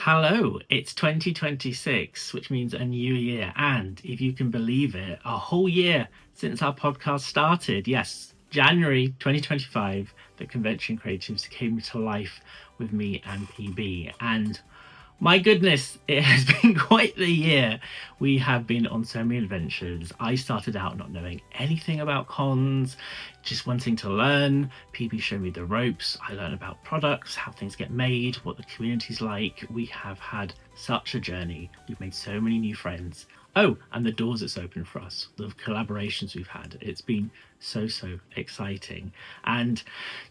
Hello, it's 2026, which means a new year. And if you can believe it, a whole year since our podcast started. Yes, January 2025, the Convention Creatives came to life with me and PB. And my goodness, it has been quite the year. We have been on so many adventures. I started out not knowing anything about cons, just wanting to learn. PB showed me the ropes. I learned about products, how things get made, what the community's like. We have had such a journey. We've made so many new friends. Oh, and the doors it's opened for us, the collaborations we've had. It's been so exciting. And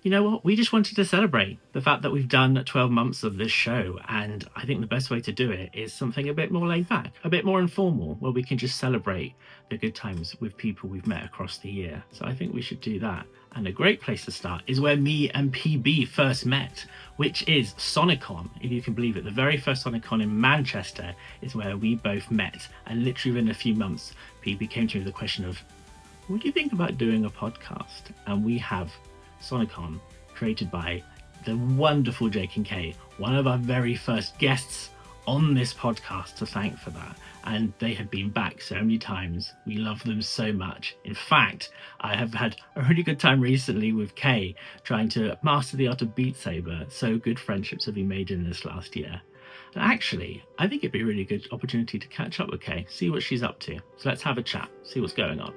you know what? We just wanted to celebrate the fact that we've done 12 months of this show. And I think the best way to do it is something a bit more laid back, a bit more informal, where we can just celebrate the good times with people we've met across the year. So I think we should do that. And a great place to start is where me and PB first met, which is Sonicon, if you can believe it. The very first Sonicon in Manchester is where we both met. And literally within a few months, PB came to me with the question of, what do you think about doing a podcast? And we have Sonicon, created by the wonderful Jake and Kay, one of our very first guests on this podcast, to thank for that. And they have been back so many times. We love them so much. In fact, I have had a really good time recently with Kay trying to master the art of Beat Saber. So good friendships have been made in this last year. And actually, I think it'd be a really good opportunity to catch up with Kay, see what she's up to. So let's have a chat, see what's going on.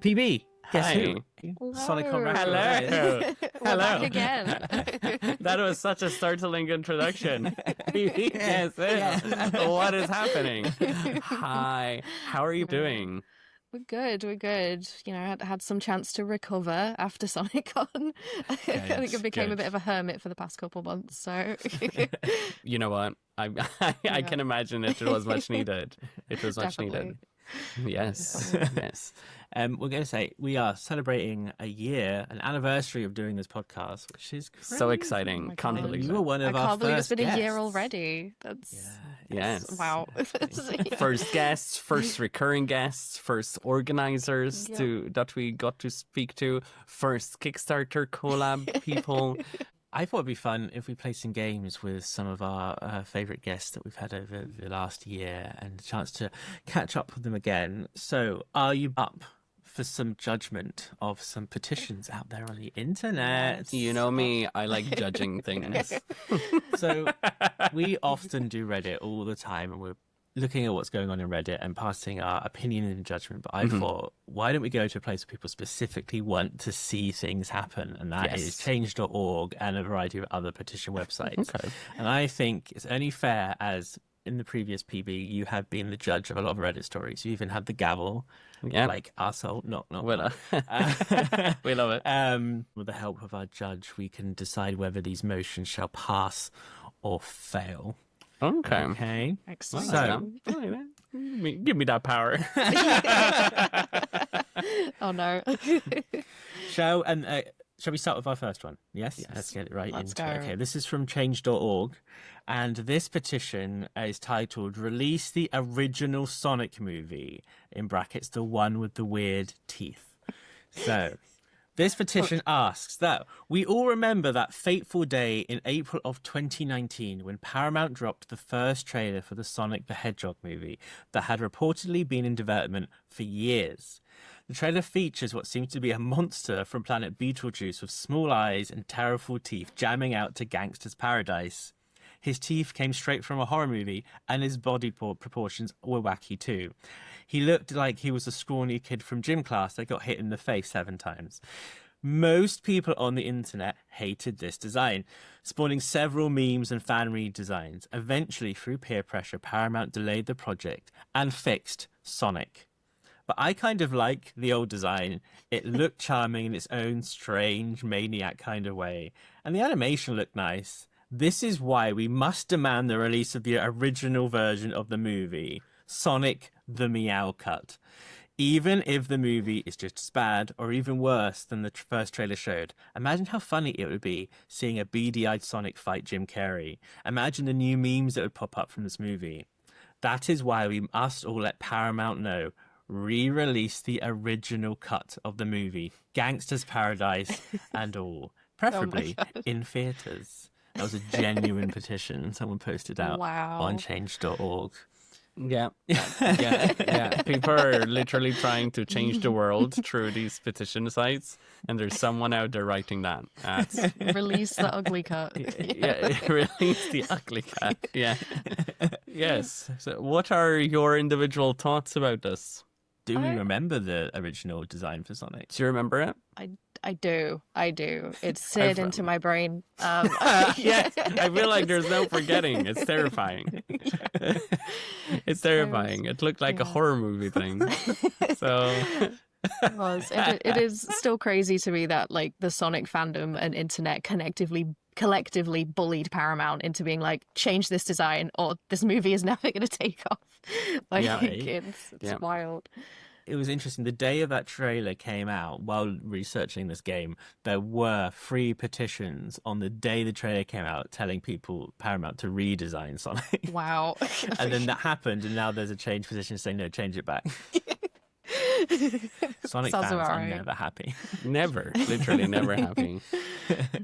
PB, guess Hi. who? Sonicon Hello. We're Hello. back again. That was such a startling introduction. Yes. Yeah. What is happening? Hi. How are you doing? We're good. We're good. You know, I had some chance to recover after Sonicon. I think I became a good. bit of a hermit for the past couple months. So You know what? I can imagine it was much needed. It was much needed. Definitely. Yes. Yes. We're going to say we are celebrating a year, an anniversary of doing this podcast, which is crazy. So exciting. my Can't God. believe You were it. one I of our can't believe it's first been a year guests. already. That's Yes. wow. First guests, first recurring guests, first organizers Yeah. that we got to speak to, first Kickstarter collab people. I thought it'd be fun if we played some games with some of our favourite guests that we've had over the last year and a chance to catch up with them again. So, are you up for some judgment of some petitions out there on the internet? Yes. You know me, I like judging things. So, we often do Reddit all the time, and we're looking at what's going on in Reddit and passing our opinion and judgment. But I thought, why don't we go to a place where people specifically want to see things happen? And that is Yes. change.org and a variety of other petition websites. Okay. And I think it's only fair, as in the previous PB, you have been the judge of a lot of Reddit stories. You even had the gavel, Yeah. like arsehole, not. Well, we love it. With the help of our judge, we can decide whether these motions shall pass or fail. Okay. Okay. Excellent. So- Give me that power. Oh no. Shall we start with our first one? Yes? Yes. Let's get it right Let's into go. it. Okay, this is from change.org, and this petition is titled Release the Original Sonic Movie, in brackets, the one with the weird teeth. So, this petition asks that we all remember that fateful day in April of 2019 when Paramount dropped the first trailer for the Sonic the Hedgehog movie that had reportedly been in development for years. The trailer features what seems to be a monster from planet Beetlejuice with small eyes and terrible teeth jamming out to Gangster's Paradise. His teeth came straight from a horror movie, and his body proportions were wacky too. He looked like he was a scrawny kid from gym class that got hit in the face 7 times. Most people on the internet hated this design, spawning several memes and fan redesigns. Eventually, through peer pressure, Paramount delayed the project and fixed Sonic. But I kind of like the old design. It looked charming in its own strange, maniac kind of way. And the animation looked nice. This is why we must demand the release of the original version of the movie, Sonic the Meow Cut. Even if the movie is just as bad or even worse than the first trailer showed, imagine how funny it would be seeing a beady-eyed Sonic fight Jim Carrey. Imagine the new memes that would pop up from this movie. That is why we must all let Paramount know. Re-release the original cut of the movie, Gangster's Paradise and all, preferably in theatres. That was a genuine petition someone posted out Wow. on change.org. Yeah. People are literally trying to change the world through these petition sites, and there's someone out there writing that. That's Release the ugly cut. release the ugly cat. Yeah. Yes. So, what are your individual thoughts about this? Do we remember the original design for Sonic? Do you remember it? I do. It's seared into my brain. Yes, I feel like there's no forgetting. It's terrifying. It's terrifying. It looked like a horror movie thing. So It was. It is still crazy to me that like the Sonic fandom and internet collectively bullied Paramount into being like, change this design or this movie is never going to take off. Like, it's wild. It was interesting. The day of that trailer came out, while researching this game, there were 3 petitions on the day the trailer came out telling people, Paramount, to redesign Sonic. Wow. And then that happened, and now there's a change petition saying, no, change it back. Sonic Sounds fans about are right. never happy. never, literally never happy.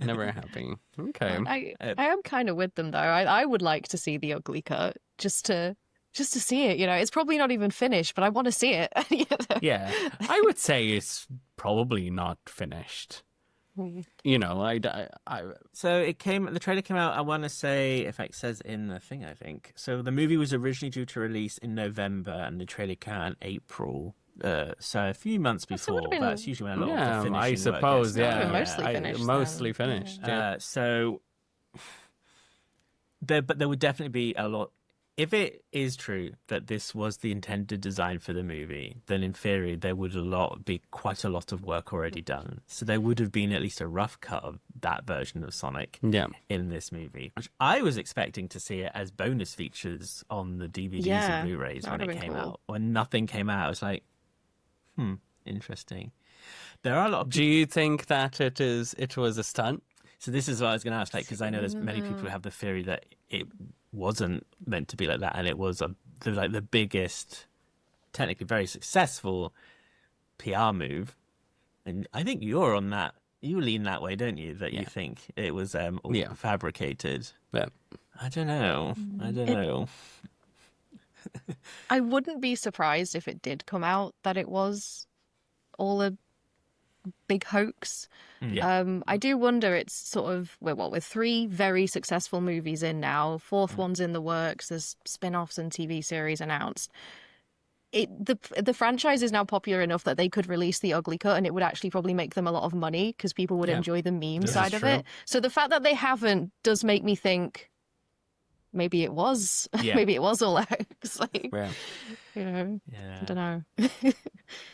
Never happy. Okay. I am kind of with them though. I would like to see the ugly cut just to see it. You know, it's probably not even finished, but I want to see it. You know? Yeah, I would say it's probably not finished. You know, So the trailer came out, I want to say, in fact, it says in the thing, I think. So the movie was originally due to release in November, and the trailer came out in April. So a few months before. That's usually when a lot of the finishing I work suppose, gets done. Mostly finished. Mostly finished. Yeah. So there would definitely be a lot. If it is true that this was the intended design for the movie, then in theory there would be quite a lot of work already done. So there would have been at least a rough cut of that version of Sonic in this movie, which I was expecting to see it as bonus features on the DVDs and Blu-rays when it came out. When nothing came out, I was like, interesting. There are a lot of Do you think that it was a stunt? So this is what I was going to ask, because I know there's many people who have the theory that it wasn't meant to be like that, and it was the biggest, technically very successful PR move. And I think you're on that. You lean that way, don't you? That you think it was all fabricated. Yeah. I don't know. I wouldn't be surprised if it did come out that it was all a big hoax. I do wonder, it's sort of, with 3 very successful movies in now, 4th one's in the works, there's spin-offs and TV series announced. The franchise is now popular enough that they could release the ugly cut and it would actually probably make them a lot of money because people would enjoy the meme side of it. So the fact that they haven't does make me think maybe it was all a hoax. Like, you know, I don't know.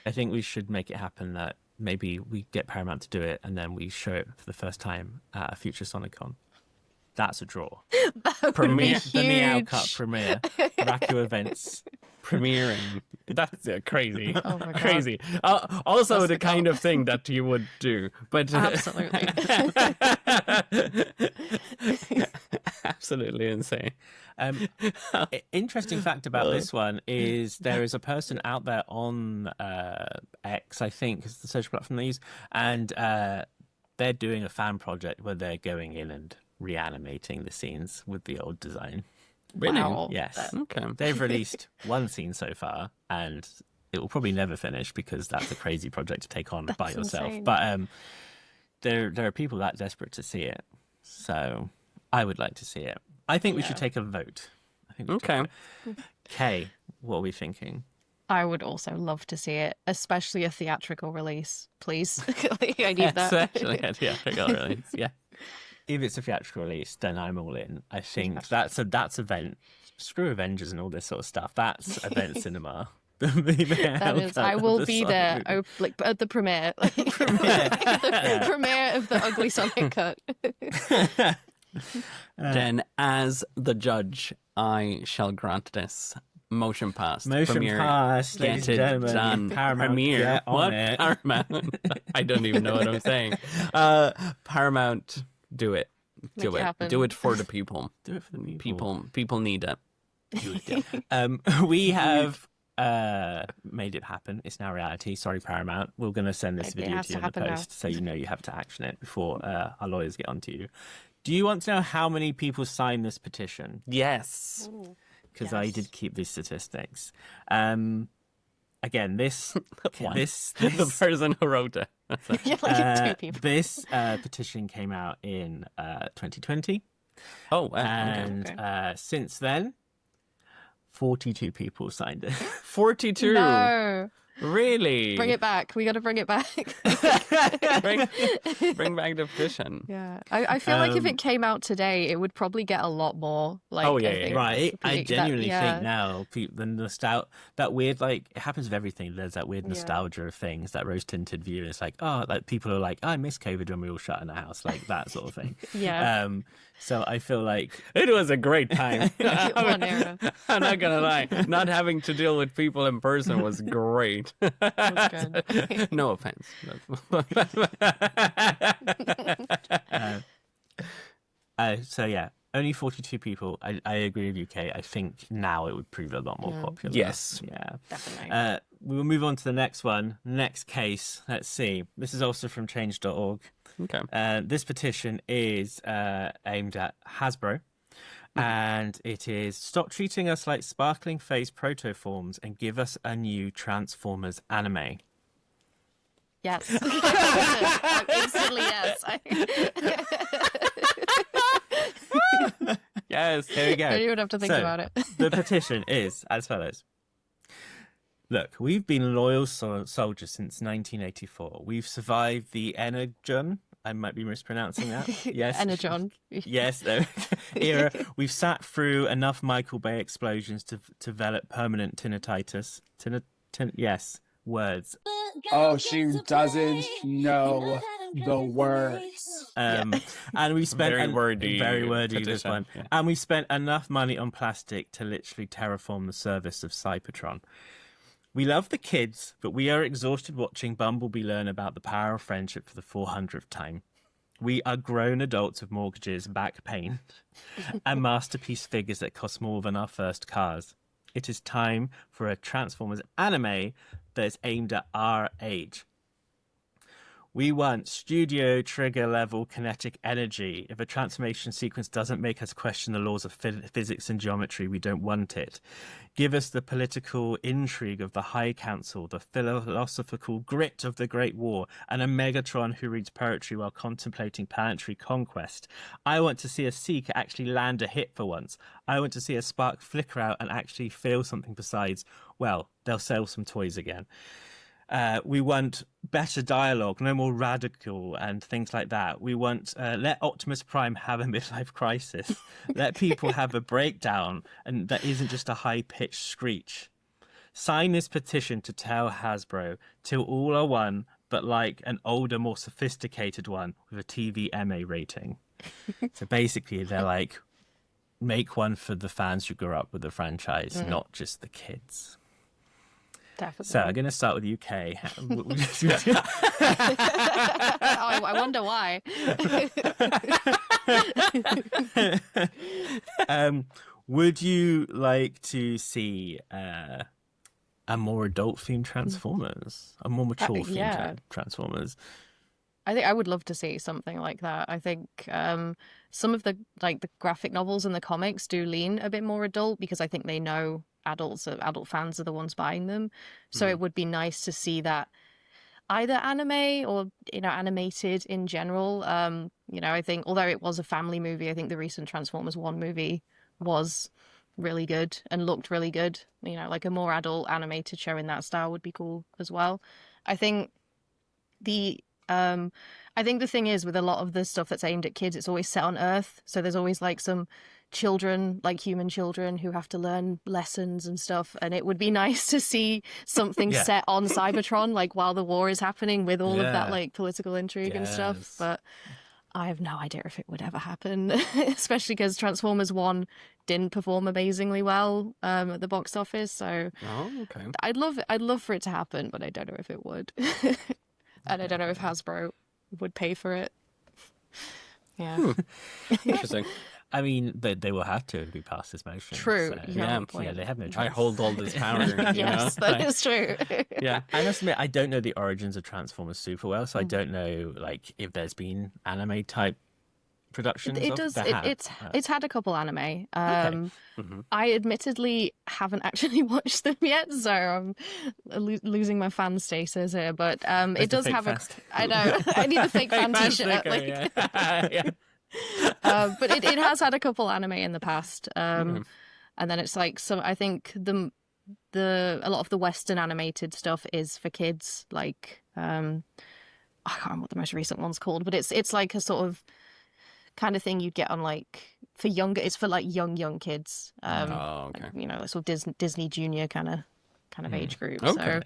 I think we should make it happen that maybe we get Paramount to do it and then we show it for the first time at a future SonicCon. That's a draw. Premiere, the Meow Cup premiere. Raku events premiering. That's crazy. Oh my God. Crazy. Also, That's the kind of thing that you would do. But Absolutely. Absolutely insane. Interesting fact about this one is there is a person out there on X, I think, is the social platform they use, and they're doing a fan project where they're going in and reanimating the scenes with the old design. Really? Wow. Yes. Okay. They've released one scene so far, and it will probably never finish because that's a crazy project to take on by yourself. Insane. But there are people that desperate to see it, so I would like to see it. I think we should take a vote. Okay. Kay, what are we thinking? I would also love to see it, especially a theatrical release, please. I need that. Especially a theatrical release. Yeah. If it's a theatrical release, then I'm all in. I think that's event. Screw Avengers and all this sort of stuff. That's event cinema. That is, I will be there at the premiere. The premiere of the ugly Sonic cut. Then, as the judge, I shall grant this motion pass. Motion pass, ladies and gentlemen. Done. Paramount, Premiere. get on What? it. Paramount. I don't even know what I'm saying. Paramount, do it. Do Make it happen. Do it for the people. Do it for the people. People need it. We have made it happen. It's now reality. Sorry, Paramount. We're going to send this video has to you to in the happen post, so you know you have to action it before our lawyers get onto you. Do you want to know how many people signed this petition? Yes. Because I did keep these statistics. Again, this The person who wrote it. Yeah, like 2 people. this petition came out in 2020, Oh, wow. and since then, 42 people signed it. 42. No. Really? Bring it back. We got to bring it back. bring back the petition. Yeah. I feel like if it came out today, it would probably get a lot more. Like, Oh, yeah, I yeah, think, Right, I that- genuinely yeah. think now the nostalgia, that weird, like, it happens with everything. There's that weird nostalgia of things, that rose tinted view. It's like, oh, like people are like, I miss COVID when we all shut in the house, like that sort of thing. Yeah. So I feel like It was a great time. One era. I'm not gonna lie. Not having to deal with people in person was great. That's good. No offense. so yeah, only 42 people. I agree with you, Kate. I think now it would prove a lot more popular. Yes. Yeah. Definitely. We will move on to the next one. Next case. Let's see. This is also from change.org. Okay. This petition is aimed at Hasbro. And it is, stop treating us like sparkling face protoforms and give us a new Transformers anime. Yes. Instantly yes. Yes. Here we go. I don't even have to think So, about it. The petition is as follows. Look, we've been loyal soldiers since 1984. We've survived the Energon. I might be mispronouncing that. Yes. Energon. Yes, era. We've sat through enough Michael Bay explosions to develop permanent tinnitus. Yes, words. Oh, she doesn't know the words. And we spent Very wordy very wordy this petition, one. yeah. And we spent enough money on plastic to literally terraform the service of Cybertron. We love the kids, but we are exhausted watching Bumblebee learn about the power of friendship for the 400th time. We are grown adults with mortgages, back pain, and masterpiece figures that cost more than our first cars. It is time for a Transformers anime that is aimed at our age. We want studio trigger level kinetic energy. If a transformation sequence doesn't make us question the laws of physics and geometry, we don't want it. Give us the political intrigue of the High Council, the philosophical grit of the Great War, and a Megatron who reads poetry while contemplating planetary conquest. I want to see a Seeker actually land a hit for once. I want to see a spark flicker out and actually feel something besides, well, they'll sell some toys again. We want better dialogue, no more radical and things like that. We want let Optimus Prime have a midlife crisis. Let people have a breakdown, and that isn't just a high-pitched screech. Sign this petition to tell Hasbro till all are one, but like an older, more sophisticated one with a TV MA rating. So basically, they're like, make one for the fans who grew up with the franchise, not just the kids. Definitely. So I'm going to start with UK. I wonder why. Would you like to see a more adult-themed Transformers, a more mature-themed yeah. Transformers? I think I would love to see something like that. I think some of the graphic novels and the comics do lean a bit more adult because I think they know adult fans are the ones buying them. So it would be nice to see that either anime or animated in general. I think although it was a family movie, I think the recent Transformers 1 movie was really good and looked really good. Like a more adult animated show in that style would be cool as well. I think the thing is with a lot of the stuff that's aimed at kids, it's always set on Earth. So there's always like some children, like human children, who have to learn lessons and stuff. And it would be nice to see something set on Cybertron, like while the war is happening with all of that like political intrigue and stuff. But I have no idea if it would ever happen, especially because Transformers 1 didn't perform amazingly well at the box office. So Okay. I'd love for it to happen, but I don't know if it would. And I don't know if Hasbro would pay for it. Yeah. Interesting. I mean, they will have to if we pass this motion. True. So, Yeah, yeah, they have no choice. I hold all this power. Yes, that is true. Yeah. I must admit, I don't know the origins of Transformers super well, so I don't know like if there's been anime type productions It of? does. They have. It's had a couple anime. Mhm. I admittedly haven't actually watched them yet, so I'm losing my fan status here. But Where's it the does fake have fest? I know. I need the fake fan fan t-shirt. sticker, Like, yeah. but it has had a couple anime in the past. Okay. And then it's like some. I think a lot of the Western animated stuff is for kids. Like I can't remember what the most recent one's called, but it's like a sort of kind of thing you'd get on like for younger. It's for like young kids. Oh, okay. Like, you know, sort of Disney Junior kind of age group. Okay.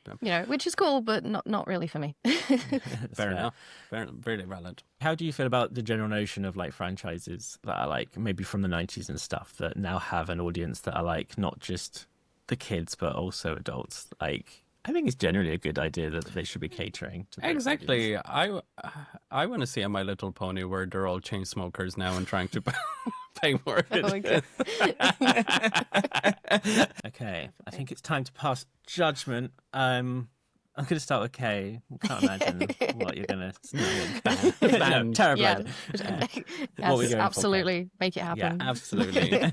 So you know, which is cool, but not really for me. Fair enough. Very valid. How do you feel about the general notion of like franchises that are like maybe from the 90s and stuff that now have an audience that are like not just the kids but also adults? Like, I think it's generally a good idea that they should be catering to those Exactly. audience. I want to see a My Little Pony where they're all chain smokers now and trying to pay mortgage. Oh my God. Okay, I think it's time to pass judgment. I'm going to start with Kay. I can't imagine what you're going to ban. Terrible. Yeah. idea. Yes, we going for, absolutely. Make it Yeah, happen. Absolutely.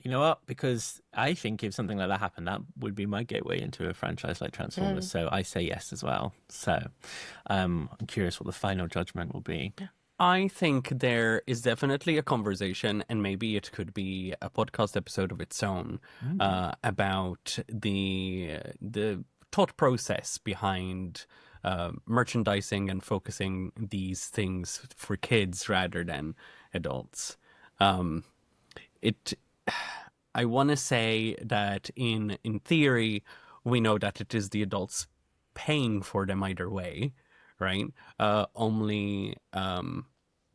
You know what? Because I think if something like that happened, that would be my gateway into a franchise like Transformers. So I say yes as well. So I'm curious what the final judgment will be. I think there is definitely a conversation, and maybe it could be a podcast episode of its own, about the thought process behind merchandising and focusing these things for kids rather than adults. I want to say that in theory, we know that it is the adults paying for them either way, right? Only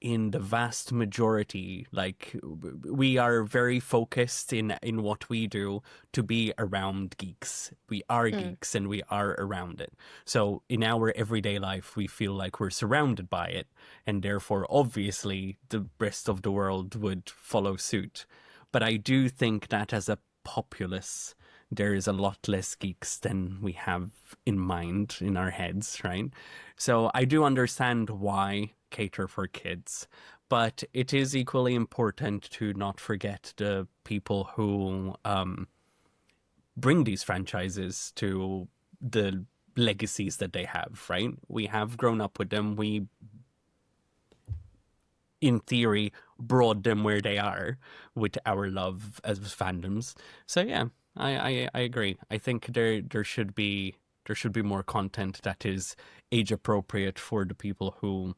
in the vast majority, like we are very focused in what we do to be around geeks. We are geeks and we are around it. So in our everyday life, we feel like we're surrounded by it, and therefore, obviously, the rest of the world would follow suit. But I do think that as a populace, there is a lot less geeks than we have in mind, in our heads, right? So I do understand why cater for kids, but it is equally important to not forget the people who bring these franchises to the legacies that they have, right? We have grown up with them. We, in theory, brought them where they are with our love as fandoms. So yeah, I agree. I think there should be more content that is age appropriate for the people who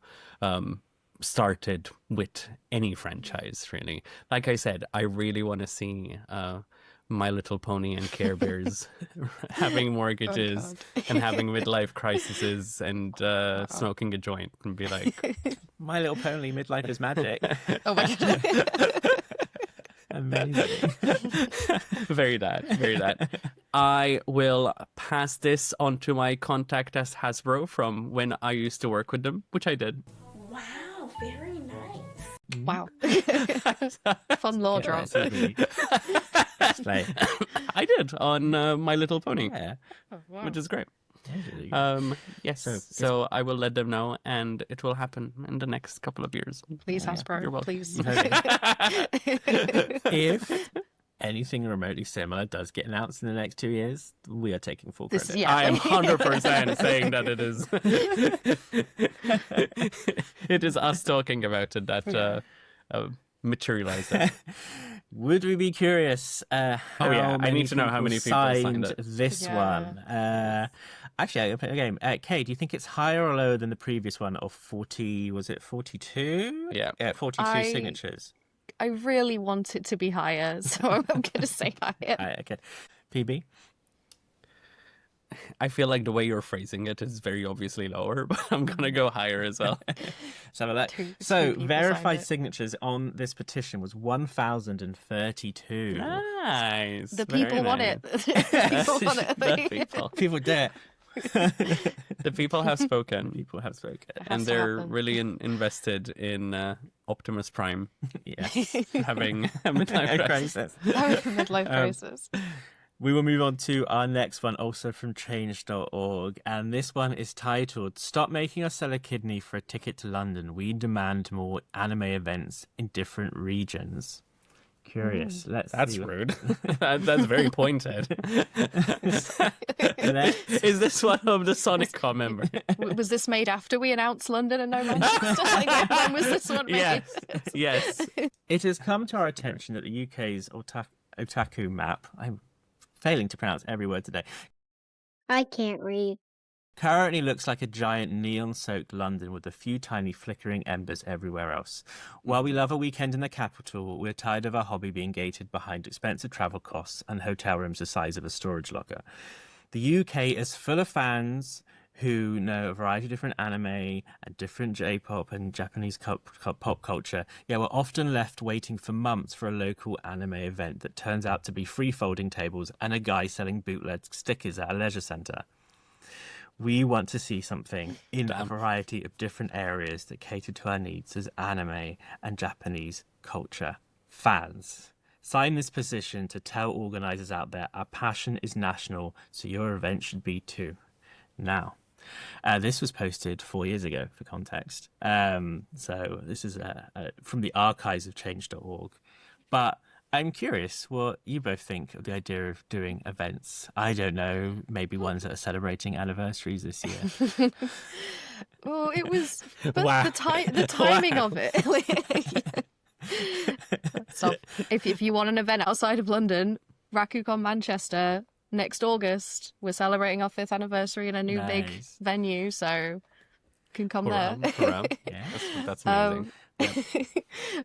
started with any franchise, really. Like I said, I really want to see My Little Pony and Care Bears having mortgages and having midlife crises and smoking a joint and be like, My Little Pony, midlife is magic. Oh my God. Amazing. very that. I will pass this on to my contact as Hasbro from when I used to work with them, which I did. Wow, very nice. Wow. Fun law drop. Like, I did on My Little Pony, yeah. Oh, wow. which is great. Yes, So, so I will let them know, and it will happen in the next couple of years. Please, Hasbro. You're welcome. Please. If anything remotely similar does get announced in the next 2 years, we are taking full This- credit. yeah. I am 100% saying that it is. It is us talking about it that materialized it. Would we be curious? I need to know how many people signed it. this Yeah. one. Actually, I'm going to play a game. Kay, do you think it's higher or lower than the previous one of 40? Was it 42? Yeah. Yeah, 42 I- signatures. I really want it to be higher, so I'm going to say higher. Okay. PB? I feel like the way you're phrasing it is very obviously lower, but I'm going to go higher as well. Let's have a look. Two So, people verified signed it. signatures on this petition was 1,032. Nice. The Very people want nice. it. The people want it. The people. People dare. The people have spoken. People have spoken. has And to they're happen. really invested in Optimus Prime Yes. having a midlife crisis. crisis. Midlife crisis. We will move on to our next one, also from change.org. And this one is titled, Stop Making Us Sell a Kidney for a Ticket to London. We demand more anime events in different regions. Curious. Let's That's see. rude. That's very pointed. Is this one of the SonicCon member? Was this made after we announced London and no Manchester? Like, when was this one made? Yes. It has come to our attention that the UK's otaku map, I'm failing to pronounce every word today, I can't read. currently looks like a giant neon-soaked London with a few tiny flickering embers everywhere else. While we love a weekend in the capital, we're tired of our hobby being gated behind expensive travel costs and hotel rooms the size of a storage locker. The UK is full of fans who know a variety of different anime and different J-pop and Japanese pop culture, yet we're often left waiting for months for a local anime event that turns out to be free folding tables and a guy selling bootleg stickers at a leisure centre. We want to see something in a variety of different areas that cater to our needs as anime and Japanese culture fans. Sign this petition to tell organisers out there our passion is national, so your event should be too. Now, this was posted 4 years ago, for context. So this is from the archives of change.org. But I'm curious what you both think of the idea of doing events. I don't know, maybe ones that are celebrating anniversaries this year. Well, it was but Wow. the timing of it. So if you want an event outside of London, RakuCon Manchester next August, we're celebrating our 5th anniversary in a new big Nice. venue, so you can come there. Hurrah. Yeah. That's amazing.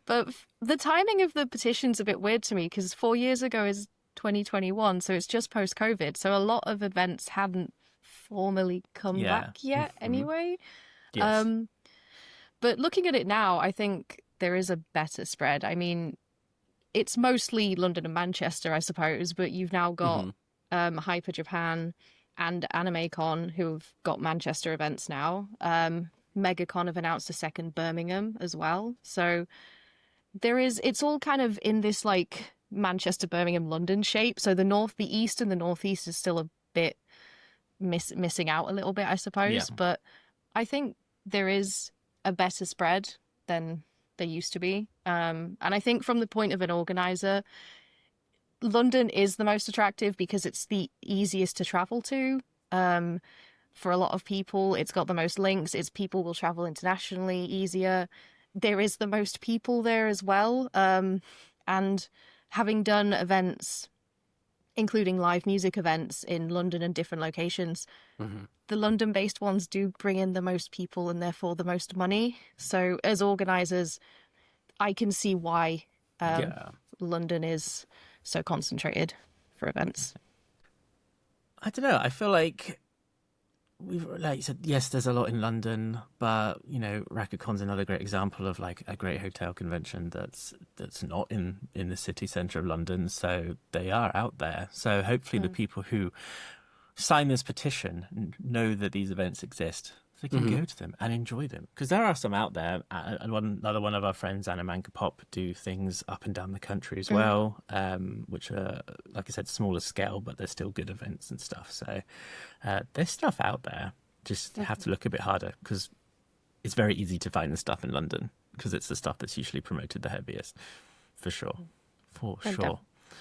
But the timing of the petition's a bit weird to me because 4 years ago is 2021, so it's just post-COVID. So a lot of events hadn't formally come back yet anyway. Yes. But looking at it now, I think there is a better spread. I mean, it's mostly London and Manchester, I suppose, but you've now got Hyper Japan and AnimeCon who've got Manchester events now. MegaCon have announced a second Birmingham as well. So it's all kind of in this like Manchester, Birmingham, London shape. So the east and the northeast is still a bit missing out a little bit, I suppose. Yeah. But I think there is a better spread than there used to be. And I think from the point of an organizer, London is the most attractive because it's the easiest to travel to. For a lot of people, it's got the most links. People will travel internationally easier. There is the most people there as well. And having done events, including live music events in London and different locations, the London-based ones do bring in the most people and therefore the most money. So as organisers, I can see why London is so concentrated for events. I don't know. I feel like like you said, yes, there's a lot in London, but RakuCon's another great example of like a great hotel convention that's not in the city centre of London. So they are out there. So hopefully the people who sign this petition know that these events exist. So they can go to them and enjoy them. Because there are some out there. Another one of our friends, Anna Manka Pop, do things up and down the country as well, which are, like I said, smaller scale, but they're still good events and stuff. So there's stuff out there. Just have to look a bit harder because it's very easy to find the stuff in London because it's the stuff that's usually promoted the heaviest. For sure.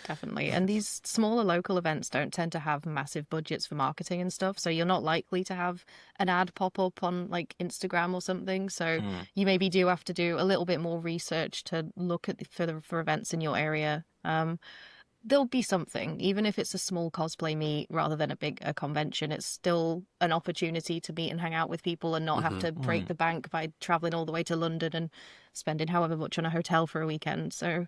Definitely. And these smaller local events don't tend to have massive budgets for marketing and stuff. So you're not likely to have an ad pop up on like Instagram or something. So you maybe do have to do a little bit more research to look at for events in your area. There'll be something, even if it's a small cosplay meet rather than a convention. It's still an opportunity to meet and hang out with people and not have to break the bank by traveling all the way to London and spending however much on a hotel for a weekend. So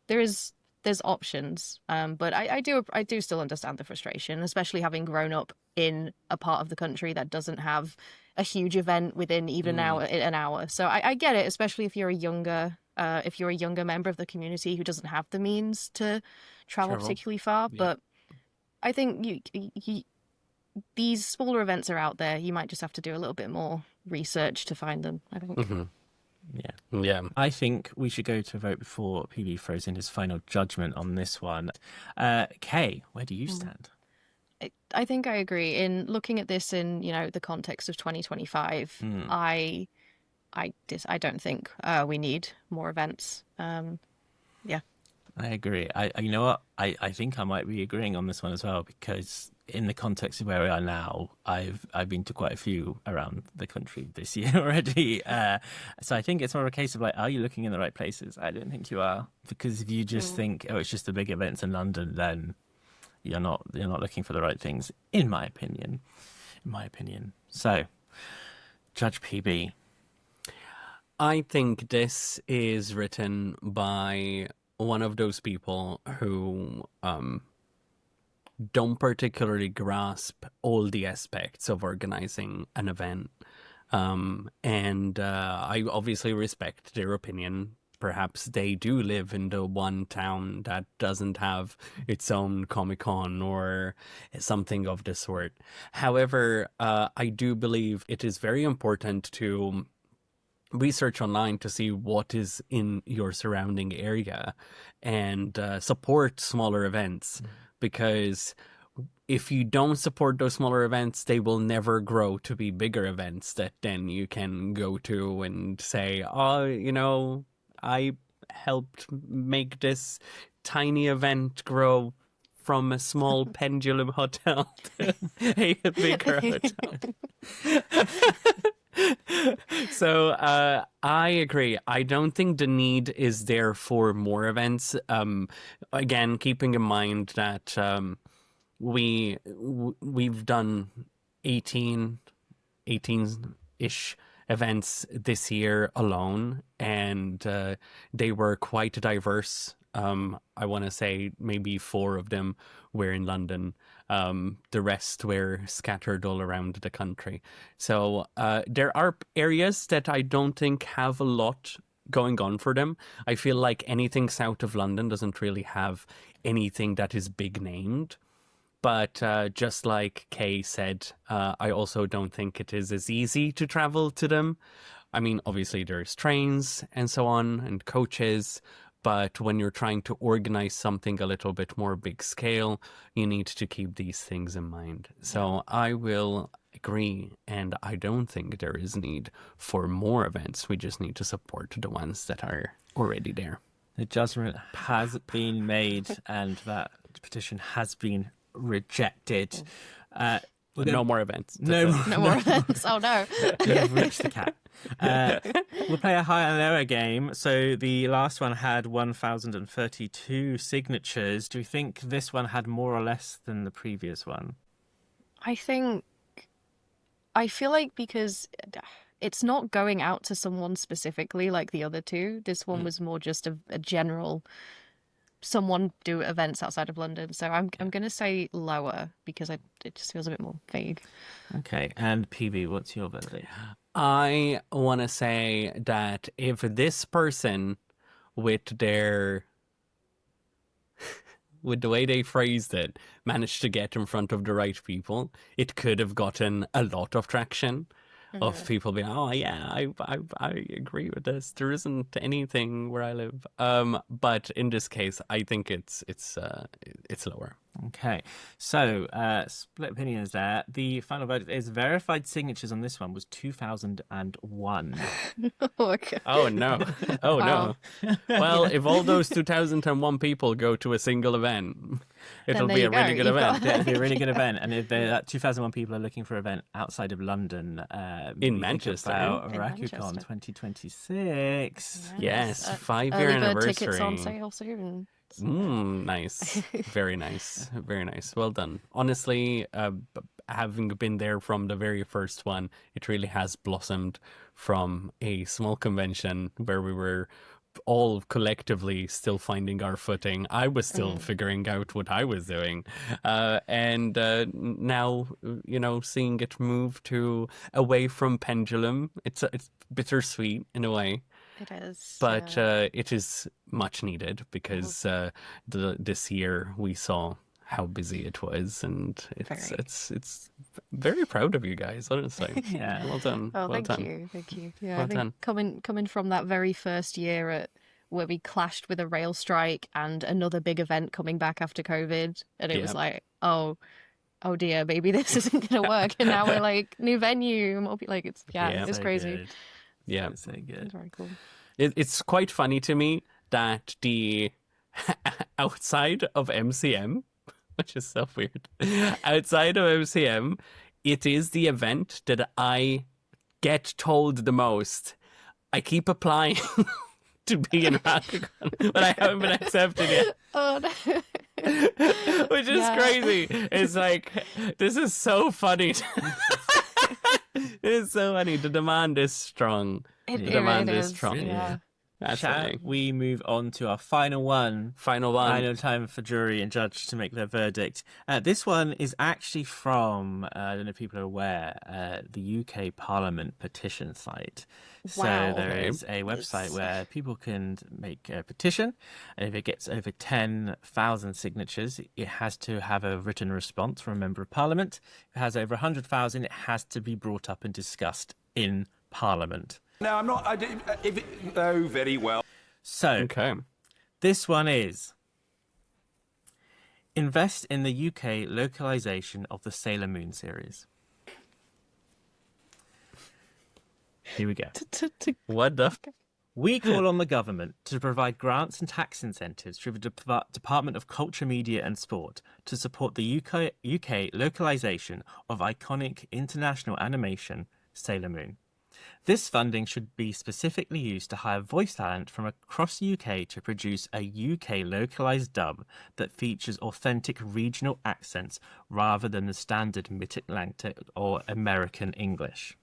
there's options, but I do still understand the frustration, especially having grown up in a part of the country that doesn't have a huge event within even an hour. So I get it, especially if you're a younger member of the community who doesn't have the means to travel particularly far. But I think these smaller events are out there. You might just have to do a little bit more research to find them, I think. Yeah. I think we should go to a vote before PB throws in his final judgment on this one. Kay, where do you stand? I think I agree. In looking at this in, the context of 2025, I don't think we need more events. Yeah. I agree. You know what? I think I might be agreeing on this one as well, because in the context of where we are now, I've been to quite a few around the country this year already. So I think it's more of a case of like, are you looking in the right places? I don't think you are, because if you just think, oh, it's just the big events in London, then you're not looking for the right things, in my opinion. So, Judge PB. I think this is written by one of those people who don't particularly grasp all the aspects of organizing an event. And I obviously respect their opinion. Perhaps they do live in the one town that doesn't have its own Comic-Con or something of the sort. However, I do believe it is very important to research online to see what is in your surrounding area and support smaller events, because if you don't support those smaller events, they will never grow to be bigger events that then you can go to and say, oh, I helped make this tiny event grow from a small pendulum hotel to a bigger hotel. So I agree. I don't think the need is there for more events. Again, keeping in mind that we've done 18-ish events this year alone, and they were quite diverse. I want to say maybe 4 of them were in London. The rest were scattered all around the country. So there are areas that I don't think have a lot going on for them. I feel like anything south of London doesn't really have anything that is big named. But just like Kay said, I also don't think it is as easy to travel to them. I mean, obviously there's trains and so on and coaches, but when you're trying to organize something a little bit more big scale, you need to keep these things in mind. So I will agree, and I don't think there is need for more events. We just need to support the ones that are already there. The judgment has been made, and that petition has been rejected. No more events. No more events. Oh no. You've reached the cap. We'll play a higher and lower game. So the last one had 1,032 signatures. Do you think this one had more or less than the previous one? I feel like because it's not going out to someone specifically like the other two. This one was more just a general someone do events outside of London. So I'm going to say lower because it just feels a bit more vague. Okay, and PB, what's your verdict? I want to say that if this person with the way they phrased it managed to get in front of the right people, it could have gotten a lot of traction. Of people being, oh yeah, I agree with this. There isn't anything where I live. But in this case, I think it's lower. Okay, so split opinions there. The final verdict is verified signatures on this one was 2,001. Okay. Oh no! Oh Wow. no! Well, if all those 2,001 people go to a single event, it'll there be you a really go. good You've event. Yeah, it'd be a really good event. And if that 2,001 people are looking for an event outside of London, In Manchester. about In Rakukon Manchester. Yes,2026. Early 5-year bird anniversary. tickets on sale soon. Nice. Very nice. Very nice. Well done. Honestly, having been there from the very first one, it really has blossomed from a small convention where we were all collectively still finding our footing. I was still figuring out what I was doing. And now, seeing it move away from Pendulum, it's bittersweet in a way. It is. But it is much needed because this year we saw how busy it was, and Very. it's very proud of you guys, honestly. Yeah. Well done. Oh, well thank done. you, thank you. Yeah, Well I think done. coming from that very first year where we clashed with a rail strike and another big event coming back after COVID, and it was Yeah. like, oh dear, maybe this isn't gonna work, and now we're like new venue, like it's Yeah. it's So crazy. good. Yeah. So It's good. very cool. It's quite funny to me that the outside of MCM, which is so weird, outside of MCM, it is the event that I get told the most. I keep applying to be in Rakukon, but I haven't been accepted yet. Oh no. Which is Yeah. crazy. It's like, this is so funny. It's so funny. The demand is strong. It The demand is is. strong. Yeah. That's Shall funny. we move on to our final one? Final one. Final time for jury and judge to make their verdict. This one is actually from, I don't know if people are aware, the UK Parliament petition site. So Wow. there Okay. is a website where people can make a petition, and if it gets over 10,000 signatures, it has to have a written response from a member of Parliament. If it has over 100,000, it has to be brought up and discussed in Parliament. No, I'm not. Oh, very well. So Okay. this one is: invest in the UK localization of the Sailor Moon series. Here we go. What the? We call on the government to provide grants and tax incentives through the Department of Culture, Media and Sport to support the UK localization of iconic international animation Sailor Moon. This funding should be specifically used to hire voice talent from across the UK to produce a UK localised dub that features authentic regional accents rather than the standard Mid-Atlantic or American English.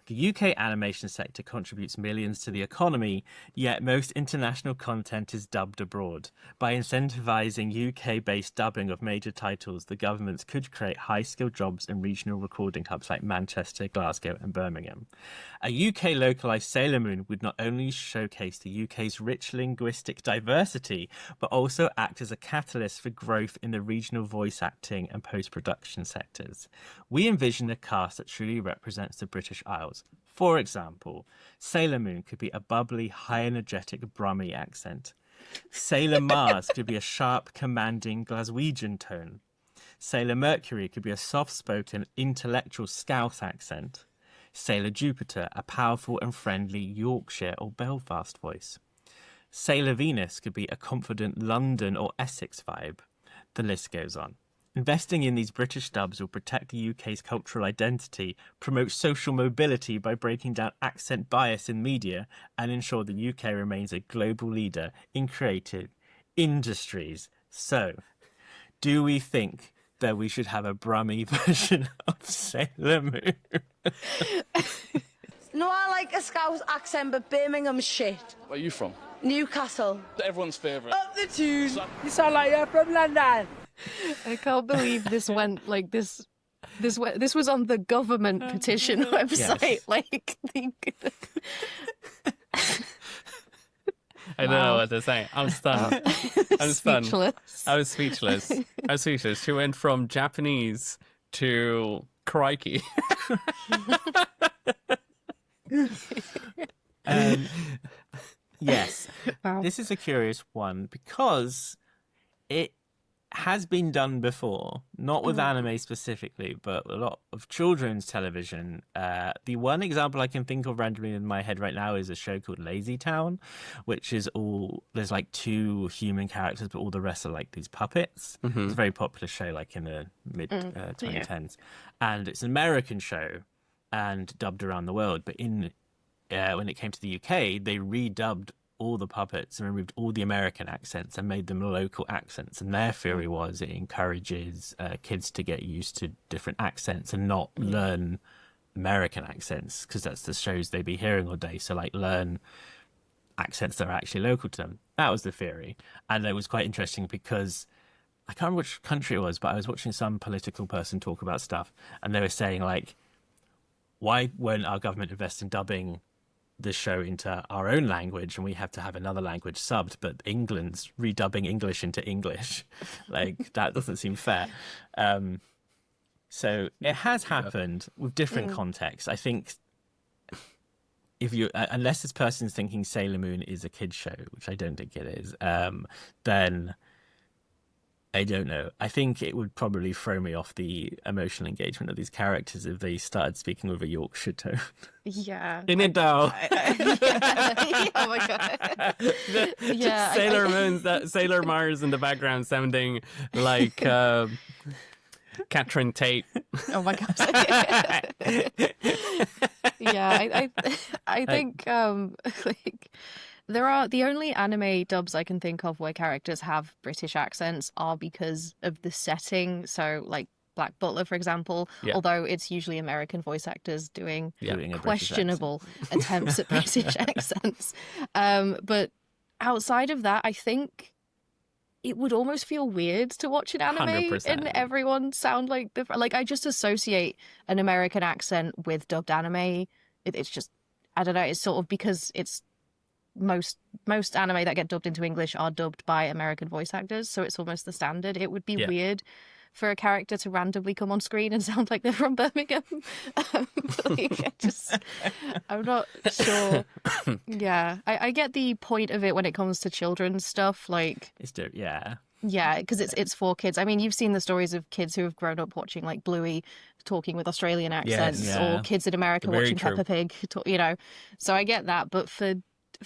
The UK animation sector contributes millions to the economy, yet most international content is dubbed abroad. By incentivising UK-based dubbing of major titles, the governments could create high-skilled jobs in regional recording hubs like Manchester, Glasgow and Birmingham. A UK localised Sailor Moon would not only showcase the UK's rich linguistic diversity, but also act as a catalyst for growth in the regional voice acting and post-production sectors. We envision a cast that truly represents the British Isles. For example, Sailor Moon could be a bubbly, high energetic Brummie accent. Sailor Mars could be a sharp, commanding Glaswegian tone. Sailor Mercury could be a soft-spoken, intellectual Scouse accent. Sailor Jupiter, a powerful and friendly Yorkshire or Belfast voice. Sailor Venus could be a confident London or Essex vibe. The list goes on. Investing in these British dubs will protect the UK's cultural identity, promote social mobility by breaking down accent bias in media, and ensure the UK remains a global leader in creative industries. So, do we think that we should have a Brummie version of Sailor Moon? No, I like a Scouse accent, but Birmingham's shit. Where are you from? Newcastle. Everyone's favourite. Up the tune. You sound like you're from London. I can't believe this went like this. This was on the government petition website. Yes. Like, I don't know what to say. I'm stunned. I'm stunned. speechless. I was speechless. I was speechless. She went from Japanese to crikey. Yes. Wow. This is a curious one because it has been done before, not with anime specifically, but a lot of children's television. The one example I can think of randomly in my head right now is a show called Lazy Town, which is there's like 2 human characters, but all the rest are like these puppets. It's a very popular show, like in the mid 2010s. And it's an American show and dubbed around the world. But when it came to the UK, they redubbed all the puppets and removed all the American accents and made them local accents. And their theory was it encourages kids to get used to different accents and not learn American accents, because that's the shows they'd be hearing all day. So like learn accents that are actually local to them. That was the theory. And it was quite interesting because I can't remember which country it was, but I was watching some political person talk about stuff, and they were saying like, why won't our government invest in dubbing the show into our own language and we have to have another language subbed, but England's redubbing English into English. Like, that doesn't seem fair. So it has happened with different contexts. I think if you, unless this person's thinking Sailor Moon is a kid's show, which I don't think it is, then I don't know. I think it would probably throw me off the emotional engagement of these characters if they started speaking with a Yorkshire tone. Yeah. In it though. Oh my god. Yeah. Sailor Moon's Sailor Mars in the background sounding like Catherine Tate. Oh my god. Yeah, I think like there are the only anime dubs I can think of where characters have British accents are because of the setting. So like Black Butler, for example, although it's usually American voice actors doing questionable attempts at British accents. But outside of that, I think it would almost feel weird to watch an anime 100%. and everyone sound like different. Like, I just associate an American accent with dubbed anime. It's just, I don't know, it's sort of because it's most anime that get dubbed into English are dubbed by American voice actors, so it's almost the standard. It would be weird for a character to randomly come on screen and sound like they're from Birmingham. I'm not sure. Yeah, I get the point of it when it comes to children's stuff. Like, yeah, because it's for kids. I mean, you've seen the stories of kids who have grown up watching like Bluey talking with Australian accents, or kids in America watching Peppa Pig. You know, so I get that. But for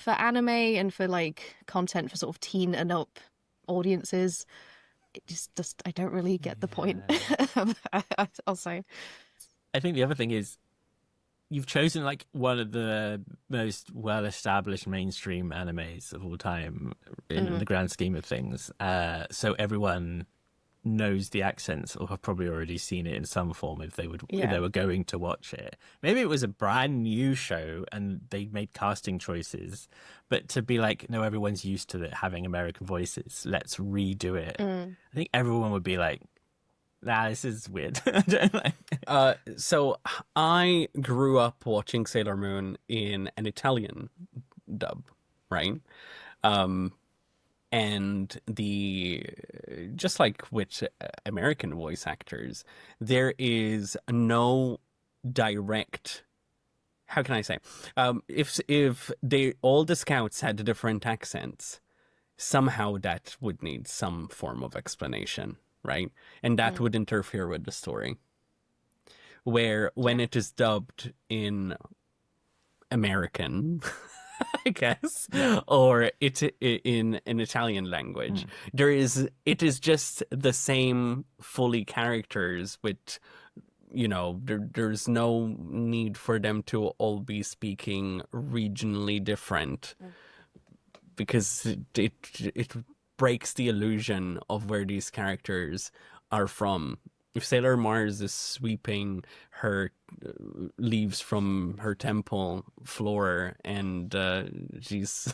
anime and for like content for sort of teen and up audiences, it just I don't really get the point. I'll say. I think the other thing is you've chosen like one of the most well-established mainstream animes of all time in the grand scheme of things. So everyone knows the accents or have probably already seen it in some form if they were going to watch it. Maybe it was a brand new show and they made casting choices, but to be like, no, everyone's used to it having American voices, let's redo it. I think everyone would be like, nah, this is weird. So I grew up watching Sailor Moon in an Italian dub, right? And just like with American voice actors, there is no direct, how can I say, if all the scouts had different accents, somehow that would need some form of explanation, right? And that would interfere with the story. Where when it is dubbed in American, I guess, or it in an Italian language, it is just the same fully characters with, you know, there's no need for them to all be speaking regionally different, because it breaks the illusion of where these characters are from. If Sailor Mars is sweeping her leaves from her temple floor and she's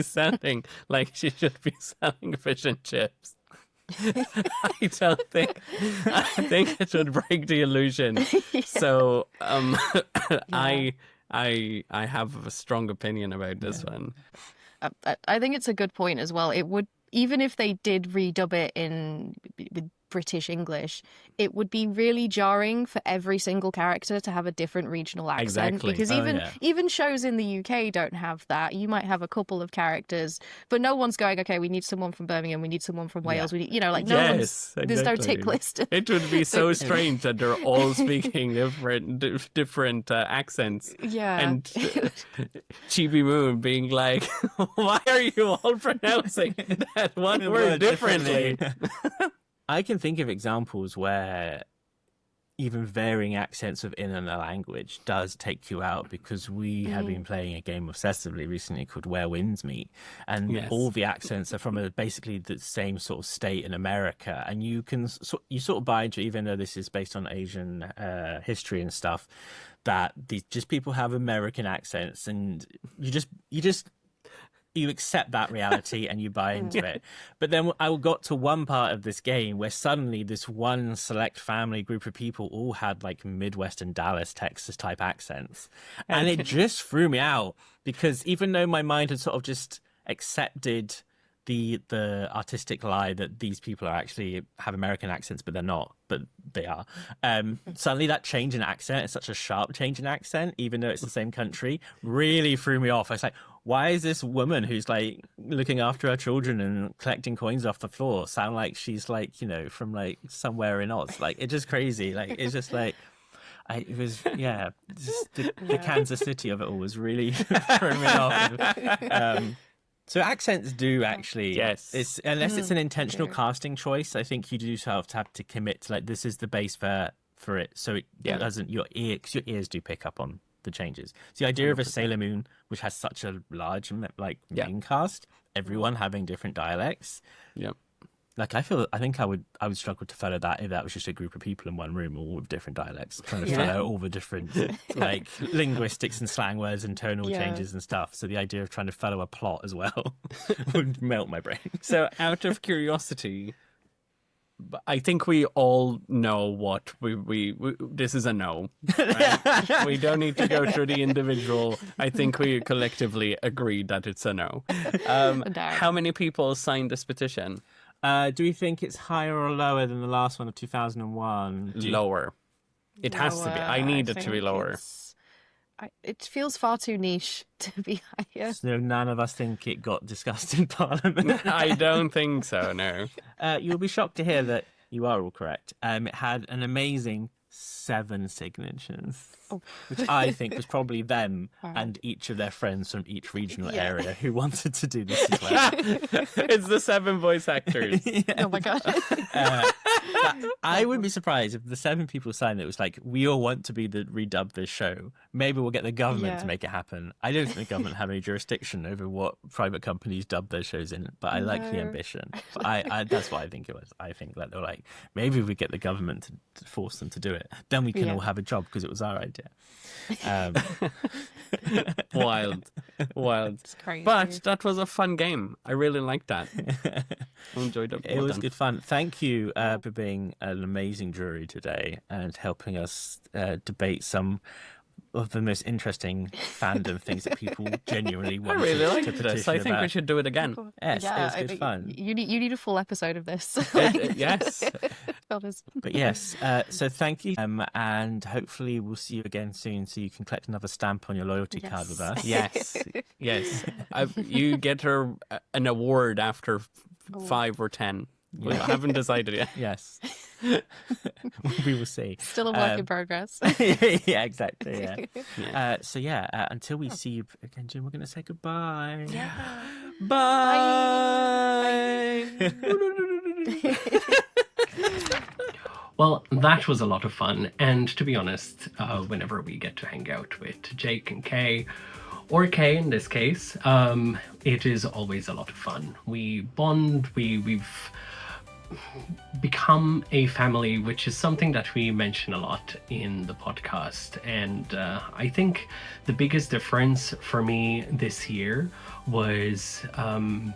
sounding like she should be selling fish and chips, I think it would break the illusion. So I have a strong opinion about this one. I think it's a good point as well. It would, even if they did redub it with British English, it would be really jarring for every single character to have a different regional accent. Exactly. Because even shows in the UK don't have that. You might have a couple of characters, but no one's going, okay, we need someone from Birmingham, we need someone from Wales, we need, you know, like there's no tick list. It would be so strange that they're all speaking different accents. Yeah. And Chibi Moon being like, why are you all pronouncing that one word differently? I can think of examples where even varying accents within a language does take you out, because we have been playing a game obsessively recently called Where Winds Meet, and all the accents are from basically the same sort of state in America, and you sort of buy into, even though this is based on Asian history and stuff, that these just people have American accents, and you just you accept that reality and you buy into it. But then I got to one part of this game where suddenly this one select family group of people all had like Midwestern Dallas, Texas type accents. And it just threw me out because even though my mind had sort of just accepted the artistic lie that these people are actually have American accents, but they're not, but they are. Suddenly that change in accent, it's such a sharp change in accent, even though it's the same country, really threw me off. I was like, why is this woman who's like looking after her children and collecting coins off the floor sound like she's like, you know, from like somewhere in Oz? Like, it's just crazy. Like, it's just like, it was, yeah, just the Kansas City of it all was really throwing me off. So accents do actually, yes. It's unless it's an intentional casting choice, I think you do have to commit to like, this is the base for it, so it doesn't because your ears do pick up on the changes. So the idea 100%. Of a Sailor Moon, which has such a large like main cast, everyone having different dialects. Yep. Like I think I would struggle to follow that if that was just a group of people in one room, all with different dialects, trying to follow all the different like linguistics and slang words and tonal changes and stuff. So the idea of trying to follow a plot as well would melt my brain. So out of curiosity, I think we all know what we this is a no. Right? We don't need to go through the individual. I think we collectively agreed that it's a no. How many people signed this petition? Do we think it's higher or lower than the last one of 2001? Lower. It has to be. I need it to be lower. It feels far too niche to be higher. So none of us think it got discussed in Parliament. I don't think so, no. You'll be shocked to hear that you are all correct. It had an amazing 7 signatures, which I think was probably them and each of their friends from each regional area who wanted to do this as well. It's the 7 voice actors. Oh my god. I wouldn't be surprised if the 7 people signed it was like, we all want to be redub this show. Maybe we'll get the government to make it happen. I don't think the government have any jurisdiction over what private companies dub their shows in, but I like the ambition. But I that's what I think it was. I think that they're like, maybe we get the government to force them to do it. Then we can all have a job because it was our idea. Wild. It's crazy. But that was a fun game. I really liked that. I enjoyed it. It was good fun. Thank you for being an amazing jury today and helping us debate some of the most interesting fandom things that people genuinely want. I really liked to this. I think we should do it again. Yes, it was good fun. You need a full episode of this. Yes. But yes, so thank you, and hopefully we'll see you again soon, so you can collect another stamp on your loyalty card with us. Yes. You get her an award after 5 or 10. We haven't decided yet. Yes. We will see. Still a work in progress. Yeah, exactly. Yeah. So until we see you again, Jim, we're going to say goodbye. Yeah. Bye. Well, that was a lot of fun, and to be honest, whenever we get to hang out with Jake and Kay, or Kay in this case, it is always a lot of fun. We bond, we've become a family, which is something that we mention a lot in the podcast. And I think the biggest difference for me this year was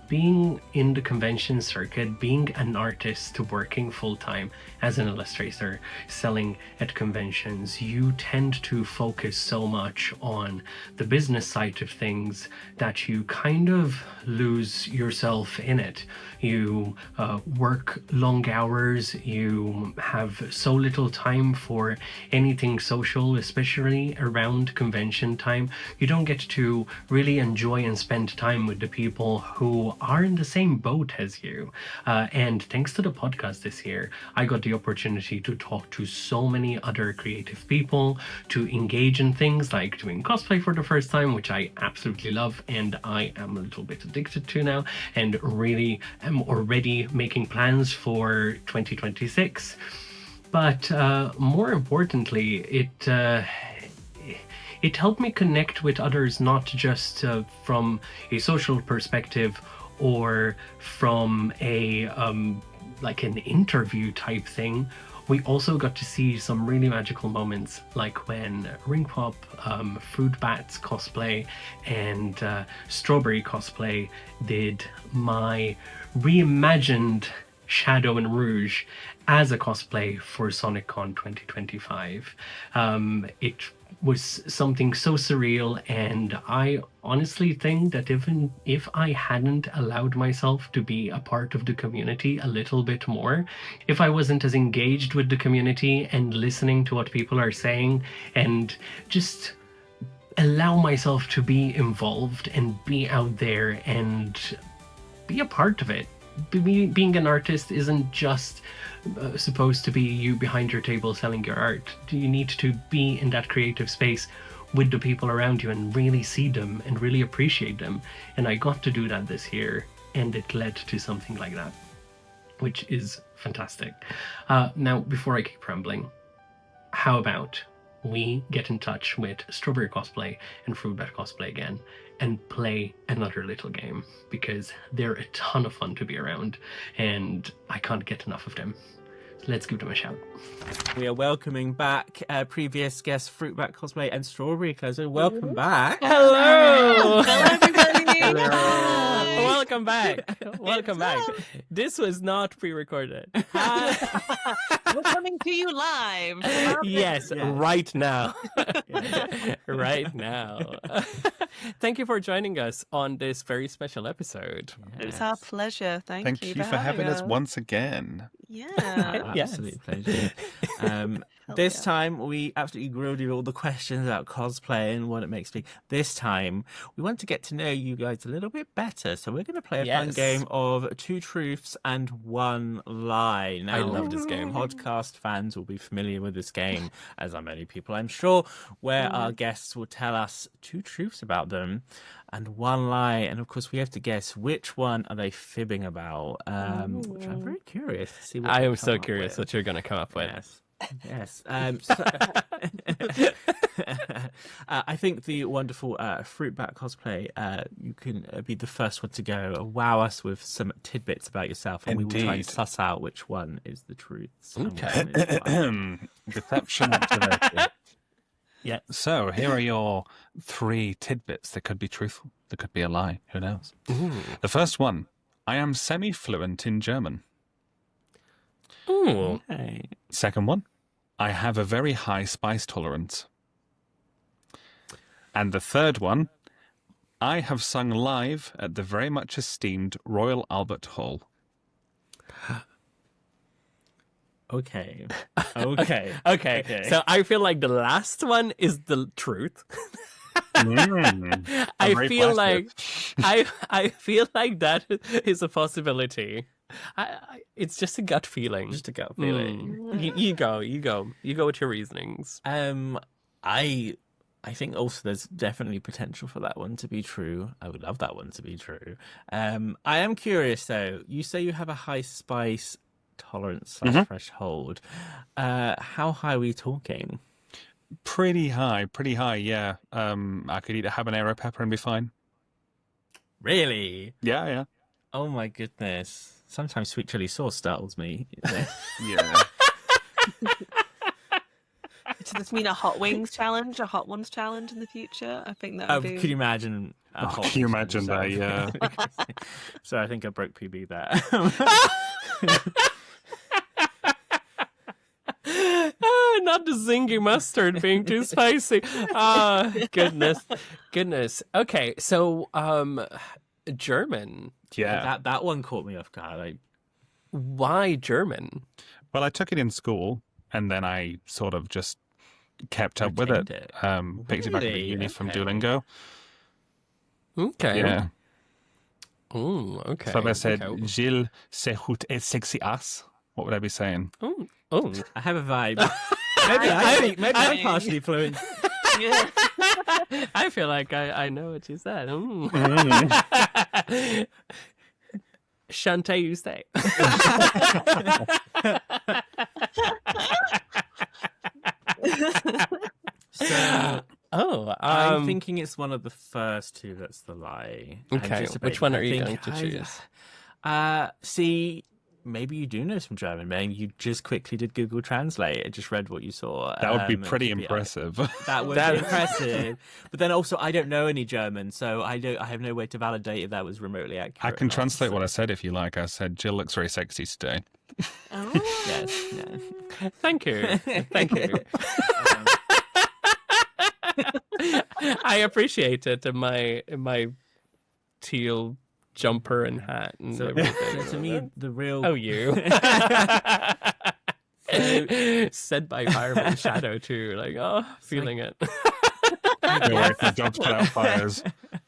being in the convention circuit, being an artist, working full-time as an illustrator, selling at conventions. You tend to focus so much on the business side of things that you kind of lose yourself in it. You work long hours, you have so little time for anything social, especially around convention time. You don't get to really enjoy and spend time with the people who are in the same boat as you. And thanks to the podcast this year, I got the opportunity to talk to so many other creative people, to engage in things like doing cosplay for the first time, which I absolutely love and I am a little bit addicted to now, and really am already making plans for 2026. But more importantly, it helped me connect with others, not just from a social perspective or from a like an interview type thing, we also got to see some really magical moments, like when Ring Pop, Fruit Bats cosplay, and Strawberry cosplay did my reimagined Shadow and Rouge as a cosplay for SonicCon 2025. It was something so surreal, and I honestly think that even if I hadn't allowed myself to be a part of the community a little bit more, if I wasn't as engaged with the community and listening to what people are saying and just allow myself to be involved and be out there and be a part of it. Being an artist isn't just supposed to be you behind your table selling your art. You need to be in that creative space with the people around you and really see them and really appreciate them. And I got to do that this year, and it led to something like that, which is fantastic. Now, before I keep rambling, how about we get in touch with Strawberry Cosplay and Fruit Bat Cosplay again and play another little game, because they're a ton of fun to be around and I can't get enough of them. So let's give them a shout. We are welcoming back previous guests Fruit Bat Cosplay and Strawberry Cosplay. Welcome back. Hello. Hello, everybody. Hello. Welcome back. Welcome back. This was not pre-recorded. We're coming to you live. Yes, right now. Right now. Thank you for joining us on this very special episode. It's our pleasure. Thank you for having us once again. Yeah. Absolute pleasure. This time we absolutely grilled you all the questions about cosplay and what it makes me. This time we want to get to know you guys a little bit better, so we're going to play a fun game of 2 truths and 1 lie. Now, I love this game. Podcast fans will be familiar with this game, as are many people, I'm sure, where our guests will tell us 2 truths about them and 1 lie, and of course we have to guess which one are they fibbing about, which I'm very curious to see what I am so curious what you're going to come up with. Yes. I think the wonderful Fruit Bat Cosplay, you can be the first one to go. Wow us with some tidbits about yourself, and we will try and suss out which one is the truth. Okay. Deception activity. Yeah. So here are your 3 tidbits that could be truthful. That could be a lie. Who knows? Ooh. The first one: I am semi-fluent in German. Ooh. Okay. Second one: I have a very high spice tolerance. And the third one: I have sung live at the very much esteemed Royal Albert Hall. Okay. Okay. So I feel like the last one is the truth. I feel like that is a possibility. It's just a gut feeling. Just a gut feeling. You go with your reasonings. I think also there's definitely potential for that one to be true. I would love that one to be true. I am curious though. You say you have a high spice tolerance threshold. How high are we talking? Pretty high, yeah. I could eat a habanero pepper and be fine. Really? Yeah. Oh my goodness. Sometimes sweet chili sauce startles me. Yeah. Does this mean a hot wings challenge, a hot ones challenge in the future? I think that would be... Can you imagine? Can you imagine that? Yeah. So I think I broke PB there. Not the zingy mustard being too spicy. Goodness. Okay, so German. Yeah. That one caught me off guard. Why German? Well, I took it in school, and then I sort of just kept up with it. Picked it back at the uni from Duolingo. Okay. Yeah. Oh, okay. So if I said, Gilles, c'est goed et sexy ass, what would I be saying? Oh, I have a vibe. maybe I'm partially fluent. Yeah. I feel like I know what you said. Shante, you say. So, I'm thinking it's one of the first 2 that's the lie. Okay, which one are you going to choose? See, maybe you do know some German. Maybe you just quickly did Google Translate and just read what you saw. That would be It pretty could be- impressive. That would be impressive. But then also, I don't know any German, so I have no way to validate if that was remotely accurate. I can or not, translate so- what I said if you like. I said, Jill looks very sexy today. Yes. Thank you. Thank you. I appreciate it in my teal jumper and hat and So, everything. to me, the real Oh, you. Said by Fireman Shadow too. Like, oh, feeling it. Don't worry, my job's put out fires.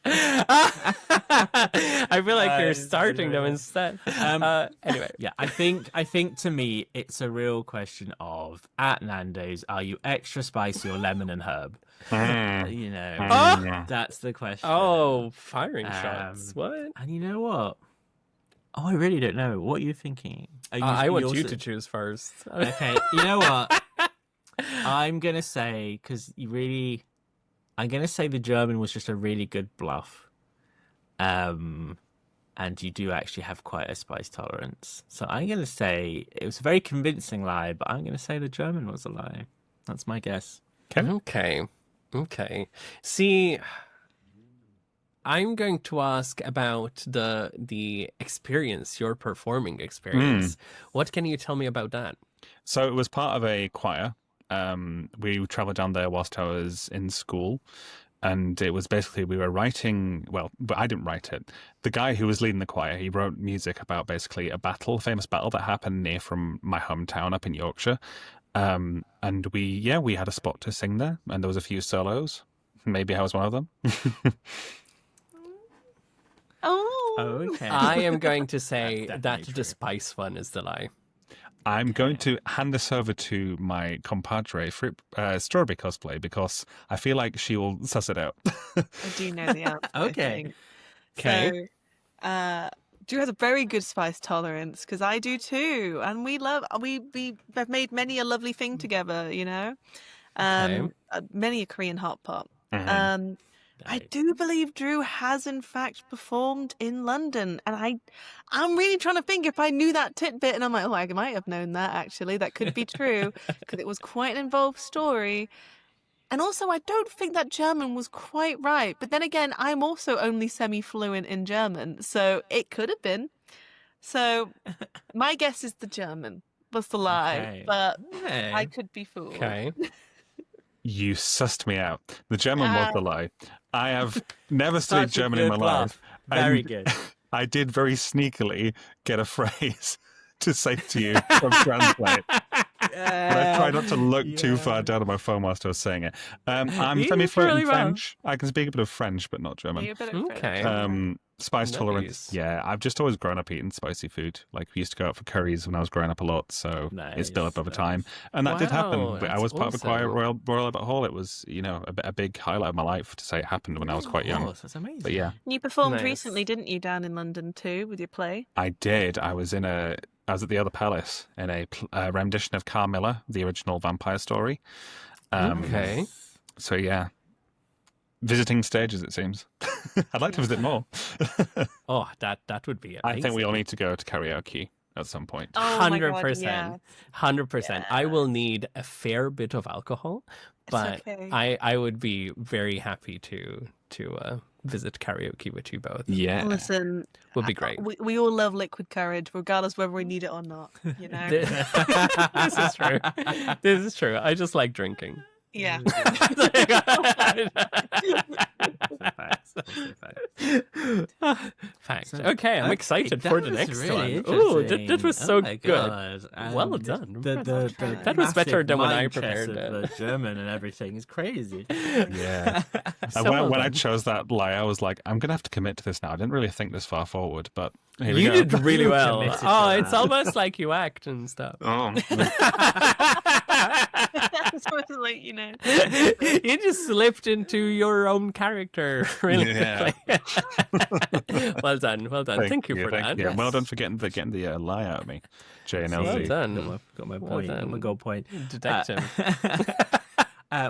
I feel like you're starting them instead. Anyway, yeah, I think to me it's a real question of at Nando's, are you extra spicy or lemon and herb? You know, that's the question. Oh, firing shots. What? And you know what? Oh, I really don't know. What are you thinking? I want you to choose first. Okay, you know what? I'm gonna say I'm gonna say the German was just a really good bluff. And you do actually have quite a spice tolerance. So I'm gonna say it was a very convincing lie, but I'm gonna say the German was a lie. That's my guess. Okay. See, I'm going to ask about the experience, your performing experience. What can you tell me about that? So it was part of a choir. We traveled down there whilst I was in school. And it was basically, we were writing, well, but I didn't write it. The guy who was leading the choir, he wrote music about basically a famous battle that happened near from my hometown up in Yorkshire. And we had a spot to sing there, and there was a few solos. Maybe I was one of them. Okay. I am going to say that the spice one is the lie. I'm going to hand this over to my compadre, Strawberry Cosplay, because I feel like she will suss it out. I do know the answer. Okay. Okay. So, Drew has a very good spice tolerance because I do too, and we have made many a lovely thing together. You know, many a Korean hot pot. I do believe Drew has in fact performed in London, and I'm really trying to think if I knew that tidbit, and I'm like, oh, I might have known that actually. That could be true because it was quite an involved story. And also, I don't think that German was quite right. But then again, I'm also only semi-fluent in German, so it could have been. So my guess is the German was the lie, but I could be fooled. Okay. You sussed me out. The German was the lie. I have never studied German in my life. Very good. I did very sneakily get a phrase to say to you from Translate. But I tried not to look too far down on my phone whilst I was saying it. I'm semi-fluent in French. I can speak a bit of French, but not German. Okay. Spice tolerance. Yeah, I've just always grown up eating spicy food. Like, we used to go out for curries when I was growing up a lot, so it's built up over time. And that did happen. I was part of a choir at Royal Albert Hall. It was, a big highlight of my life to say it happened when I was quite young. That's amazing. But yeah. You performed recently, didn't you, down in London too, with your play? I did. I was at the Other Palace in a rendition of Carmilla, the original vampire story. Okay. So yeah. Visiting stages, it seems. I'd like to visit more. Oh, that would be amazing. I think we all need to go to karaoke at some point. 100%. 100%. I will need a fair bit of alcohol, but I would be very happy to visit karaoke with you both. Yeah. Listen, would be great. We all love liquid courage, regardless whether we need it or not. You know. This is true. This is true. I just like drinking. Yeah. Fact. Okay, I'm excited for the next really one. Ooh, interesting. that was so good. God. Well done. The that was better than when I mind chess prepared of it. the German and everything is crazy. Yeah. When I chose that lie, I was like, I'm going to have to commit to this now. I didn't really think this far forward, but here we You go. did really well. Committed to Oh, that. it's almost like you act and stuff. Oh. Sort of like, You just slipped into your own character really quickly. Well done. Thank you for that. Yeah, well done for getting the lie out of me, JNLZ. Well done. Got my point. Got my goal point. Detective.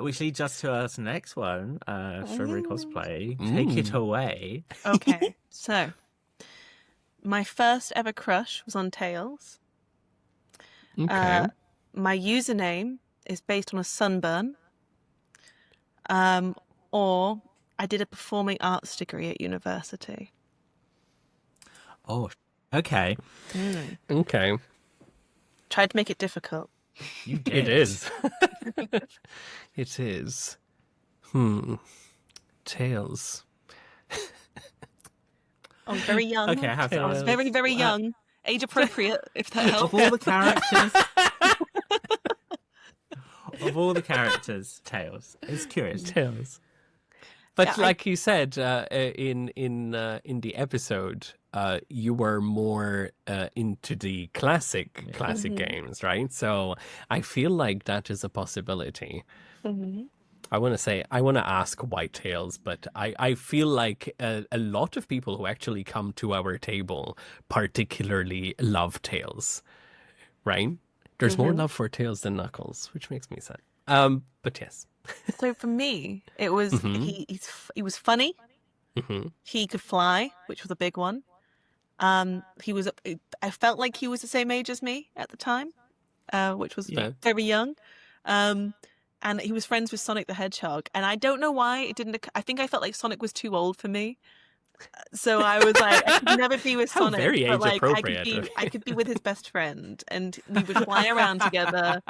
Which leads us to our next one, Strawberry Cosplay. Take it away. Okay, so my first ever crush was on Tails. Okay. My username is based on a sunburn. Or I did a performing arts degree at university. Oh, okay. Okay. Tried to make it difficult. You did. It is. It is. Tails. I was very young. Okay, I have to I was very, very young. Age appropriate, if that helps. Of all the characters, Tails. It's curious. Tails. But Yeah, like you said in the episode, you were more into the classic games, right? So I feel like that is a possibility. I want to ask White Tails, but I feel like a lot of people who actually come to our table particularly love Tails, right? There's more love for Tails than Knuckles, which makes me sad. But yes. So for me, it was he was funny. He could fly, which was a big one. I felt like he was the same age as me at the time, which was very young. And he was friends with Sonic the Hedgehog. And I don't know why it didn't. I think I felt like Sonic was too old for me. So I was like, I could never be with Sonic. Very but like, age-appropriate. I could be with his best friend, and we would fly around together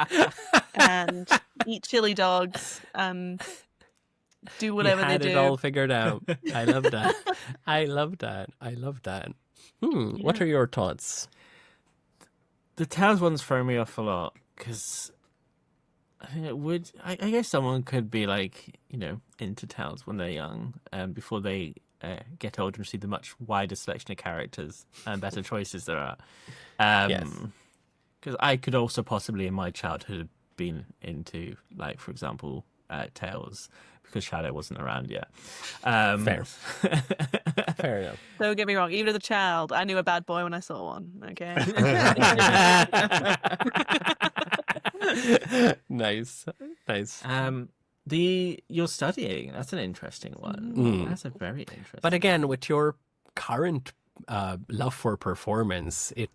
and eat chili dogs, do whatever you had they do. it all figured out. I love that. I love that. What are your thoughts? The Tails ones throw me off a lot because I think it would. I guess someone could be like, into Tails when they're young, before they get older and see the much wider selection of characters and better choices there are. Yes. Because I could also possibly in my childhood have been into, like, for example, Tails, because Shadow wasn't around yet. Fair. Fair enough. Don't get me wrong. Even as a child, I knew a bad boy when I saw one. Okay. Nice. You're studying. That's an interesting one. That's a very interesting. But again, with your current love for performance, it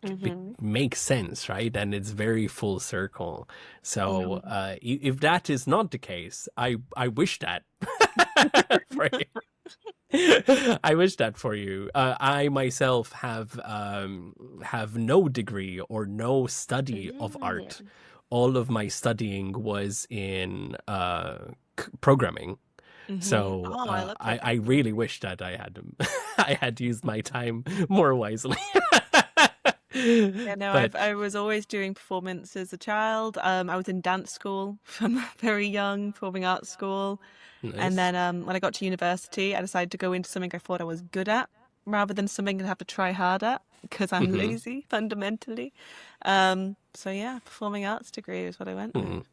makes sense, right? And it's very full circle. So if that is not the case, I wish that for you. I wish that for you. I myself have no degree or no study of art. All of my studying was in programming. So I really wish that I had used my time more wisely. Yeah, no, I was always doing performance as a child. I was in dance school from very young, performing arts school. Nice. And then when I got to university, I decided to go into something I thought I was good at rather than something I'd have to try hard at because I'm lazy fundamentally. So yeah, performing arts degree is what I went with.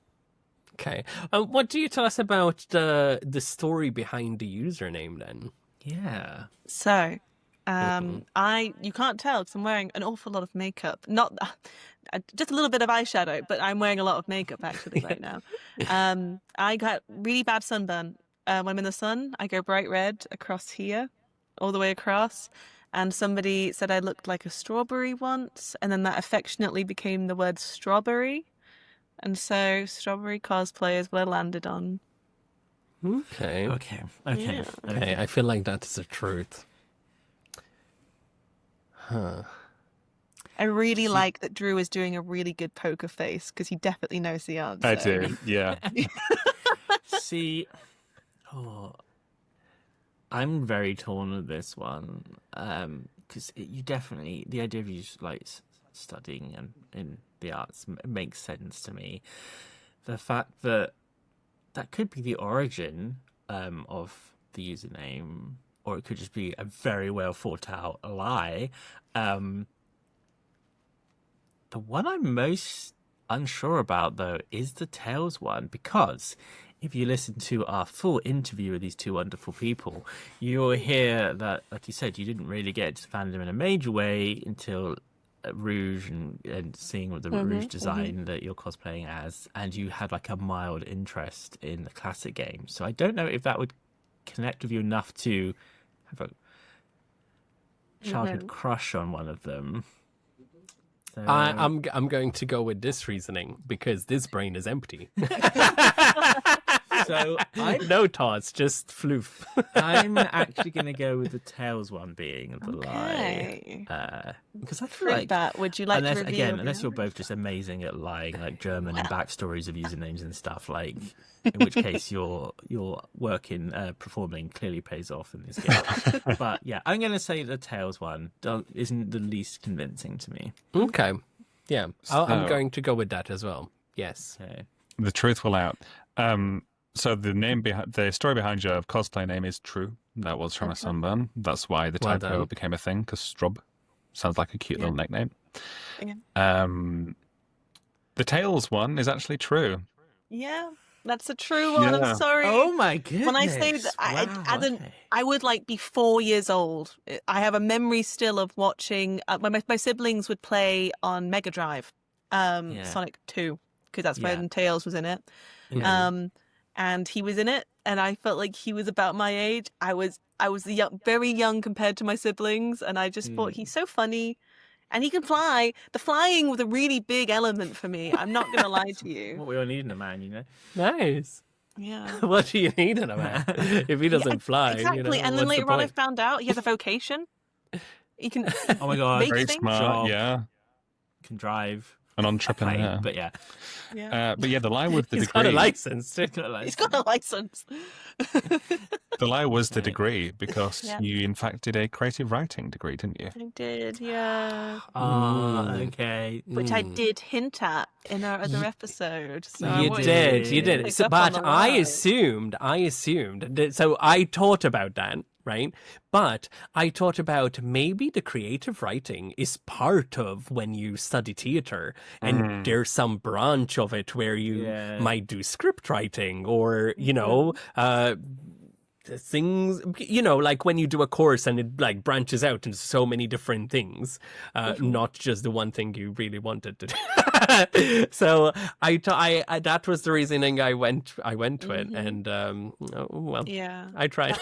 Okay. What do you tell us about the story behind the username then? Yeah. So, you can't tell because I'm wearing an awful lot of makeup. Not just a little bit of eyeshadow, but I'm wearing a lot of makeup actually right now. I got really bad sunburn. When I'm in the sun, I go bright red across here, all the way across. And somebody said I looked like a strawberry once, and then that affectionately became the word strawberry. And so strawberry cosplay is what I landed on. Okay. Okay. I feel like that's the truth. I really like that Drew is doing a really good poker face because he definitely knows the answer. I do, yeah. See, I'm very torn with this one because you definitely, the idea of you like studying and in the arts makes sense to me. The fact that could be the origin of the username, or it could just be a very well thought out lie. The one I'm most unsure about, though, is the Tails one, because if you listen to our full interview with these two wonderful people, you'll hear that, like you said, you didn't really get into fandom in a major way until Rouge and seeing what the Rouge design that you're cosplaying as, and you had like a mild interest in the classic games. So I don't know if that would connect with you enough to have childhood crush on one of them. So... I'm going to go with this reasoning because this brain is empty. So no thoughts, just floof. I'm actually going to go with the Tails one being the lie. Because I feel like that. Would you like to reveal? Unless you're both just amazing at lying, like German and backstories of usernames and stuff, like in which case your work in performing clearly pays off in this game. But yeah, I'm going to say the Tails one isn't the least convincing to me. Okay, yeah, I'm going to go with that as well. Yes. Okay. The truth will out. So the story behind your cosplay name is true. That was from a sunburn. That's why the typo became a thing, because Strub sounds like a cute little nickname. Yeah. The Tails one is actually true. Yeah, that's a true one. Yeah. I'm sorry. Oh my goodness. When I say that, I would like be 4 years old. I have a memory still of watching. My siblings would play on Mega Drive, Sonic 2, because that's when Tails was in it. And he was in it, and I felt like he was about my age. I was very young compared to my siblings, and I just thought he's so funny, and he can fly. The flying was a really big element for me. I'm not going to lie to you. What we all need in a man, you know. Nice. Yeah. What do you need in a man if he doesn't fly? Exactly. You know, and then later on, I found out he has a vocation. He can. Oh my god, make very things. smart. Yeah. Can drive. An entrepreneur. But yeah. But yeah, the lie was the He's degree. got a license. He's got a license. The lie was the degree, because you in fact did a creative writing degree, didn't you? I did, yeah. Okay. Which I did hint at in our other episode. So You did. So, but I assumed. So I thought about that, right? But I thought about maybe the creative writing is part of when you study theater, and there's some branch of it where you might do script writing, or you know, things, you know, like when you do a course and it like branches out into so many different things, not just the one thing you really wanted to do. So I that was the reasoning I went with, and I tried.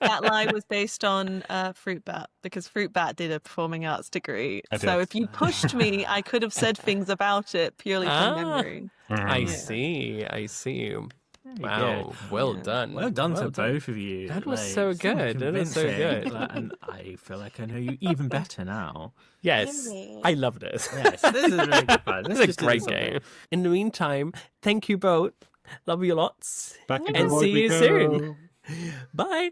That lie was based on Fruit Bat, because Fruit Bat did a performing arts degree. So if you pushed me, I could have said things about it purely from memory. I see. Wow, well done. Well done to both of you. That was so good. That was so good. And I feel like I know you even better now. Yes, I love this. Yes, this is really good fun. This is a great game. In the meantime, thank you both. Love you lots. And see you soon. Bye.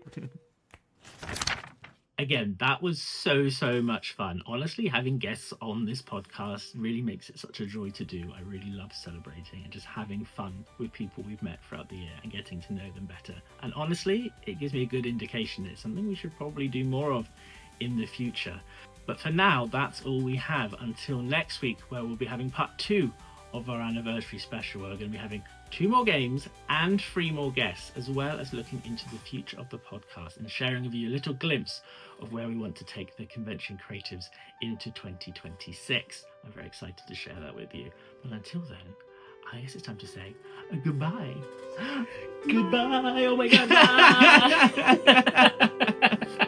Again, that was so much fun. Honestly, having guests on this podcast really makes it such a joy to do. I really love celebrating and just having fun with people we've met throughout the year and getting to know them better. And honestly, it gives me a good indication it's something we should probably do more of in the future. But for now, that's all we have until next week, where we'll be having part 2 of our anniversary special. We're going to be having 2 more games and 3 more guests, as well as looking into the future of the podcast and sharing with you a little glimpse of where we want to take the convention creatives into 2026. I'm very excited to share that with you. But until then, I guess it's time to say goodbye. Goodbye. Oh my god.